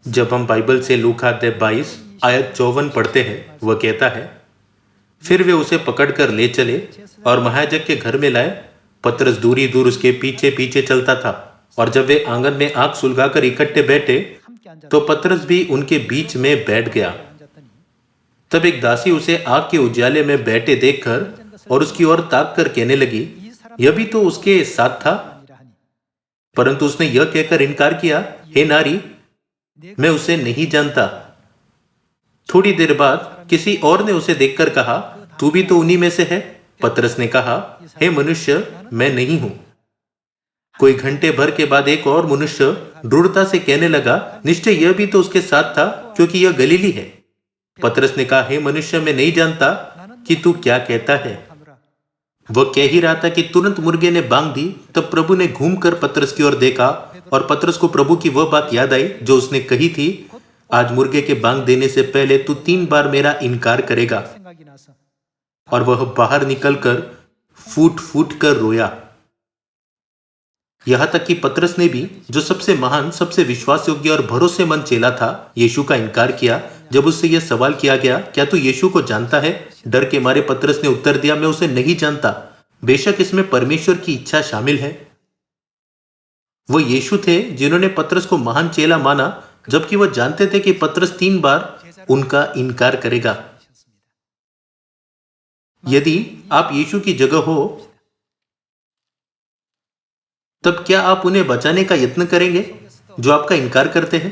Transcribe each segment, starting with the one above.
जब हम बाइबल से लूका अध्याय 22 आयत 54 पढ़ते हैं, वह कहता है, फिर वे उसे पकड़कर ले चले और महायाजक के घर में लाए। पतरस दूरी दूर उसके पीछे पीछे चलता था, और जब वे आंगन में आग सुलगाकर इकट्ठे बैठे तो पतरस भी उनके बीच में बैठ गया। तब एक दासी उसे आग के उजाले में बैठे देखकर और उसकी ओर ताक कर कहने लगी, यह भी तो उसके साथ था। परंतु उसने यह कहकर इनकार किया, हे नारी, मैं उसे नहीं जानता। थोड़ी देर बाद किसी और ने उसे देखकर कहा, तू भी तो उन्हीं में से है। पतरस ने कहा, हे मनुष्य, मैं नहीं हूं। कोई घंटे भर के बाद एक और मनुष्य दृढ़ता से कहने लगा, निश्चय यह भी तो उसके साथ था, क्योंकि यह गलीली है। पतरस ने कहा, हे मनुष्य, मैं नहीं जानता कि तू क्या कहता है। वह कह ही रहा था कि तुरंत मुर्गे ने बांग दी। तब प्रभु ने घूमकर पतरस की ओर देखा और पतरस को प्रभु की वह बात याद आई जो उसने कही थी, आज मुर्गे के बांग देने से पहले तू 3 बार मेरा इनकार करेगा। और वह बाहर निकलकर फूट फूट कर रोया। यहां तक कि पतरस ने भी, जो सबसे महान, सबसे विश्वास योग्य और भरोसेमंद चेला था, यीशु का इनकार किया। जब उससे यह सवाल किया गया, क्या तू यीशु को जानता है? डर के मारे पतरस ने उत्तर दिया, मैं उसे नहीं जानता। बेशक इसमें परमेश्वर की इच्छा शामिल है। वो यीशु थे जिन्होंने पतरस को महान चेला माना, जबकि वह जानते थे कि पतरस 3 बार उनका इनकार करेगा। यदि आप यीशु की जगह हो, तब क्या आप उन्हें बचाने का यत्न करेंगे जो आपका इनकार करते हैं?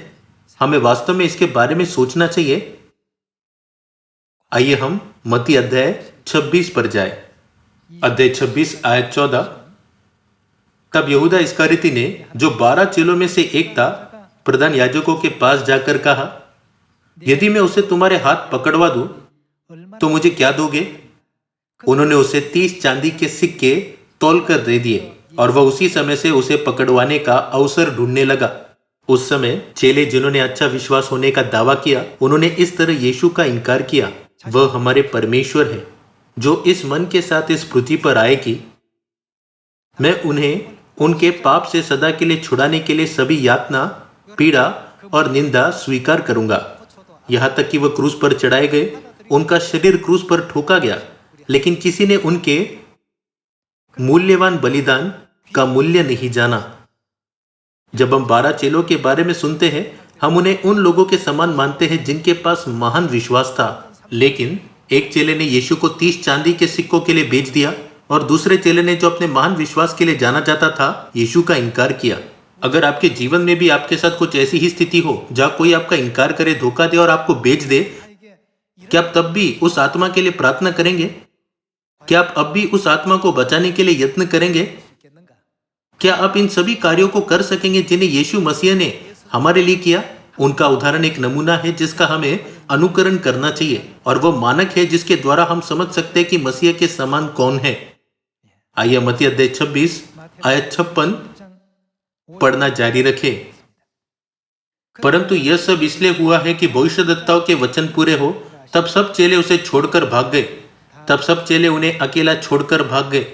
हमें वास्तव में इसके बारे में सोचना चाहिए। आइए हम मत्ती अध्याय 26 पर जाए। अध्याय 26 आयत 14। तब यहूदा इस्करियोती ने, जो 12 चेलों में से एक था, प्रधान याजकों के पास जाकर कहा, यदि मैं उसे तुम्हारे हाथ पकड़वा दूं तो मुझे क्या दोगे? उन्होंने उसे 30 चांदी के सिक्के तौलकर दे दिए, और वह उसी समय से उसे पकड़वाने का अवसर ढूंढने लगा। उस समय चेले जिन्होंने अच्छा विश्वास होने का दावा किया, उन्होंने इस तरह यीशु का इनकार किया। वह हमारे परमेश्वर है जो इस मन के साथ इस पृथ्वी पर आए कि मैं उन्हें उनके पाप से सदा के लिए छुड़ाने के लिए सभी यातना, पीड़ा और निंदा स्वीकार करूंगा। यहां तक कि वह क्रूस पर चढ़ाए गए, उनका शरीर क्रूस पर ठोका गया, लेकिन किसी ने उनके मूल्यवान बलिदान का मूल्य नहीं जाना। जब हम 12 चेलों के बारे में सुनते हैं, हम उन्हें उन लोगों के समान मानते हैं जिनके पास महान विश्वास था। लेकिन एक चेले ने यीशु को 30 चांदी के सिक्कों के लिए बेच दिया, और दूसरे चेले ने, जो अपने महान विश्वास के लिए जाना जाता था, यीशु का इनकार किया। अगर आपके जीवन में भी आपके साथ कुछ ऐसी ही स्थिति हो जहां कोई आपका इनकार करे, धोखा दे और आपको बेच दे, क्या आप तब भी उस आत्मा के लिए प्रार्थना करेंगे? क्या आप अब भी उस आत्मा को बचाने के लिए यत्न करेंगे? क्या आप इन सभी कार्यों को कर सकेंगे जिन्हें यीशु मसीह ने हमारे लिए किया? उनका उदाहरण एक नमूना है जिसका हमें अनुकरण करना चाहिए, और वह मानक है जिसके द्वारा हम समझ सकते हैं कि मसीह के समान कौन है। आइए मत्ती अध्याय 26 आयत 56 पढ़ना जारी रखें। परंतु यह सब इसलिए हुआ है कि भविष्यद्वक्ताओं के वचन पूरे हो। तब सब चेले उसे छोड़कर भाग गए। तब सब चेले उन्हें अकेला छोड़कर भाग गए।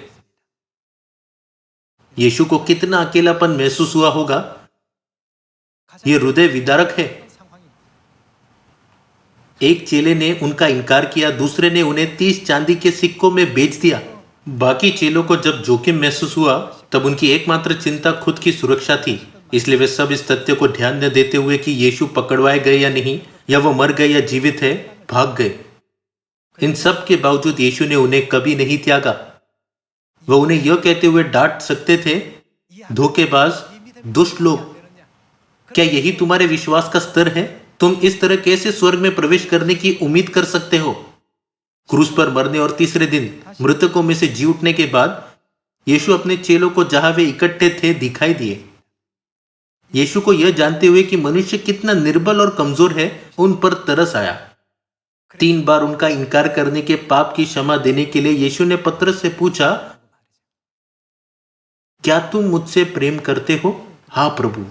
यीशु को कितना अकेलापन महसूस हुआ होगा। यह हृदय विदारक है। एक चेले ने उनका इनकार किया, दूसरे ने उन्हें 30 चांदी के सिक्कों में बेच दिया। बाकी चेलों को जब जोखिम महसूस हुआ, तब उनकी एकमात्र चिंता खुद की सुरक्षा थी। इसलिए वे सब इस तथ्य को ध्यान न देते हुए कि यीशु पकड़वाए गए या नहीं, या वो मर गए या जीवित है, भाग गए। इन सब के बावजूद यीशु ने उन्हें कभी नहीं त्यागा। वह उन्हें यह कहते हुए डांट सकते थे, धोखेबाज, दुष्ट लोग, क्या यही तुम्हारे विश्वास का स्तर है? तुम इस तरह कैसे स्वर्ग में प्रवेश करने की उम्मीद कर सकते हो? क्रूस पर मरने और तीसरे दिन मृतकों में से जी उठने के बाद यीशु अपने चेलों को जहां वे इकट्ठे थे दिखाई दिए। यीशु को यह जानते हुए कि मनुष्य कितना निर्बल और कमजोर है, उन पर तरस आया। 3 बार उनका इनकार करने के पाप की क्षमा देने के लिए यीशु ने पतरस से पूछा, क्या तुम मुझसे प्रेम करते हो? हाँ प्रभु।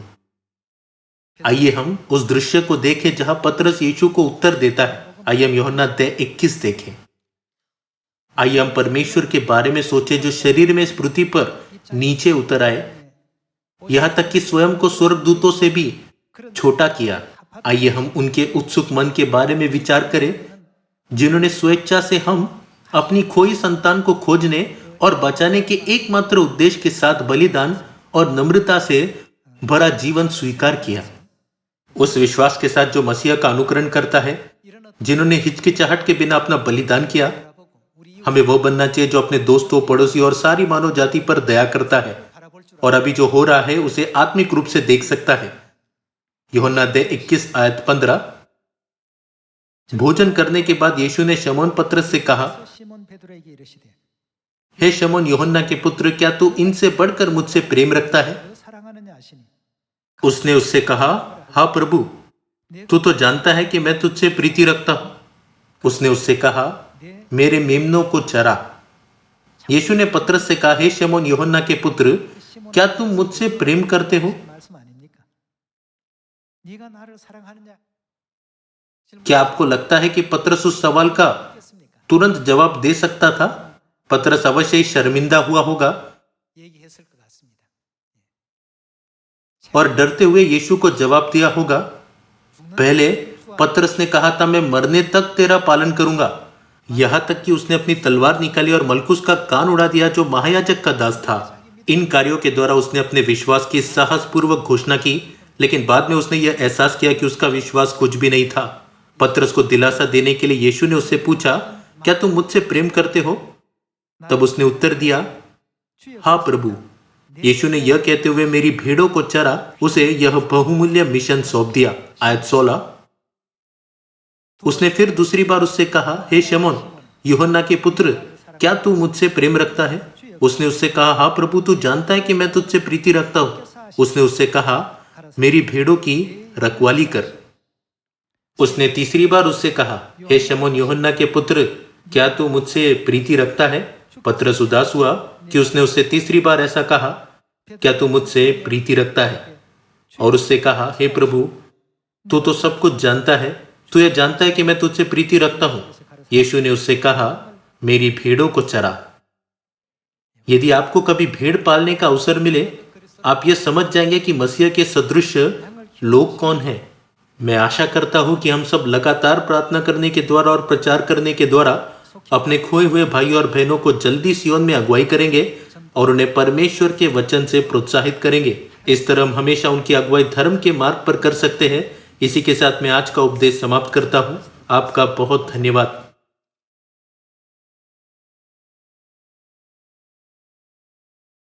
आइए हम उस दृश्य को देखें जहां पतरस यीशु को उत्तर देता है। आइए हम यूहन्ना अध्याय 21 देखें। आइए हम परमेश्वर के बारे में सोचे जो शरीर में इस पृथ्वी पर नीचे उतर आए, यहां तक कि स्वयं को स्वर्गदूतों से भी छोटा किया। आइए हम उनके उत्सुक मन के बारे में विचार करें, जिन्होंने स्वेच्छा से हम अपनी खोई संतान को खोजने और बचाने के एकमात्र उद्देश्य के साथ बलिदान और नम्रता से भरा जीवन स्वीकार किया। उस विश्वास के साथ जो मसीह का अनुकरण करता है, जिन्होंने हिचकिचाहट के बिना अपना बलिदान किया, हमें वो बनना चाहिए जो अपने दोस्तों, पड़ोसी और सारी मानव जाति पर दया करता है और अभी जो हो रहा है उसे आत्मिक रूप से देख सकता है। यूहन्ना अध्याय 21 आयत 15। भोजन करने के बाद यीशु ने शमौन पतरस से कहा, हे शमौन यूहन्ना के पुत्र, क्या तू इनसे बढ़कर मुझसे प्रेम रखता है? उसने उससे कहा, हाँ प्रभु, तू तो जानता है कि मैं तुझसे प्रीति रखता हूं। उसने उससे कहा, मेरे मेमनों को चरा। यीशु ने पतरस से कहा, हे शमौन यूहन्ना के पुत्र, क्या तुम मुझसे प्रेम करते हो? क्या आपको लगता है कि पतरस उस सवाल का तुरंत जवाब दे सकता था? पतरस अवश्य ही शर्मिंदा हुआ होगा और डरते हुए यीशु को जवाब दिया होगा। पहले पतरस ने कहा था, मैं मरने तक तेरा पालन करूंगा। यहां तक कि उसने अपनी तलवार निकाली और मलकुस का कान उड़ा दिया, जो महायाजक का दास था। इन कार्यों के द्वारा उसने अपने विश्वास की साहसपूर्वक घोषणा की, लेकिन बाद में उसने यह एहसास किया कि उसका विश्वास कुछ भी नहीं था। पतरस को दिलासा देने के लिए यीशु ने उससे पूछा, क्या तुम मुझसे प्रेम करते हो? तब उसने उत्तर दिया, हाँ प्रभु। यीशु ने यह कहते हुए मेरी भेड़ों को चरा, उसे यह बहुमूल्य मिशन सौंप दिया। आयत 16। उसने फिर दूसरी बार उससे कहा, हे शमौन यूहन्ना के पुत्र, क्या तू मुझसे प्रेम रखता है? उसने उससे कहा, हाँ प्रभु, तू जानता है कि मैं तुझसे प्रीति रखता हूं। उसने उससे कहा, मेरी भेड़ों की रखवाली कर। उसने तीसरी बार उससे कहा, हे शमौन यूहन्ना के पुत्र, क्या तू मुझसे प्रीति रखता है? पतरस उदास हुआ कि उसने उससे तीसरी बार ऐसा कहा, क्या तू मुझसे प्रीति रखता है? और उससे कहा, हे प्रभु, तू तो सब कुछ जानता है, तू यह जानता है कि मैं तुझसे प्रीति रखता हूं। यीशु ने उससे कहा, मेरी भेड़ों को चरा। यदि आपको कभी भेड़ पालने का अवसर मिले, आप यह समझ जाएंगे कि मसीह के सदृश लोग कौन हैं। मैं आशा करता हूं कि हम सब लगातार प्रार्थना करने के द्वारा और प्रचार करने के द्वारा अपने खोए हुए भाई और बहनों को जल्दी सियोन में अगुवाई करेंगे और उन्हें परमेश्वर के वचन से प्रोत्साहित करेंगे। इस तरह हम हमेशा उनकी अगुवाई धर्म के मार्ग पर कर सकते हैं। इसी के साथ मैं आज का उपदेश समाप्त करता हूं। आपका बहुत धन्यवाद।